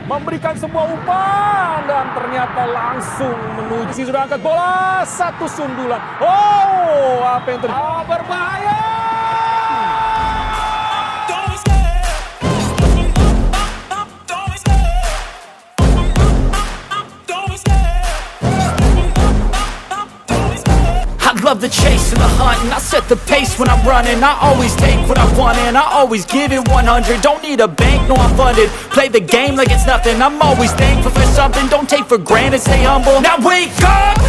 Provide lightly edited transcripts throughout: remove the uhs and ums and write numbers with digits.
memberikan sebuah umpan dan ternyata langsung menuju sudah angkat bola, satu sundulan. Oh, apa yang terjadi? Berbahaya! I love the chase and the hunt, and I set the pace when I'm running. I always take what I want and I always give it 100. Don't need a bank, no I'm funded. Play the game like it's nothing. I'm always thankful for something. Don't take for granted, stay humble. Now wake up!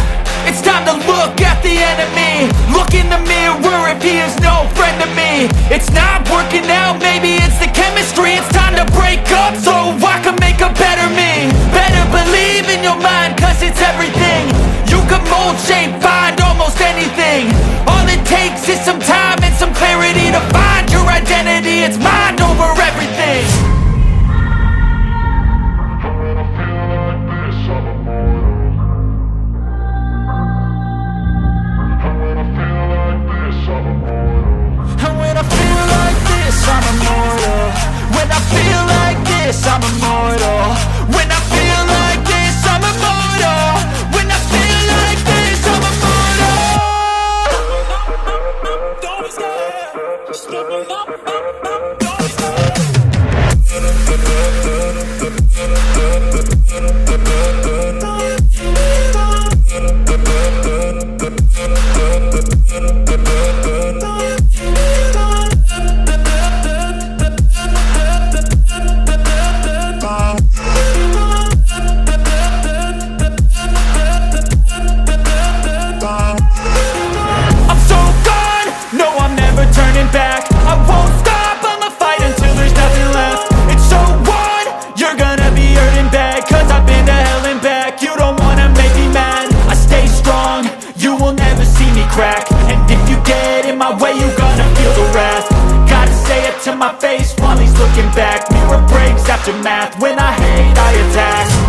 It's time to look at the enemy. Look in the mirror if he is no friend to me. It's not working out, maybe it's the chemistry. It's time to break up so I can make a better me. Better believe in your mind, cause it's everything. You can mold, shape, find almost anything. All it takes is some time and some clarity to find your identity. It's mind over everything. And when I feel like this, I'm immortal. When I feel like this, I'm immortal. When I feel like this, I'm immortal. When I feel like this, I'm immortal. Don't be scared. Just open up. Don't be scared. Turning back, I won't stop, I'ma fight until there's nothing left. It's so on, you're gonna be hurting bad, cause I've been to hell and back. You don't wanna make me mad, I stay strong, you will never see me crack. And if you get in my way, you're gonna feel the wrath. Gotta say it to my face while he's looking back. Mirror breaks after math, when I hate I attack.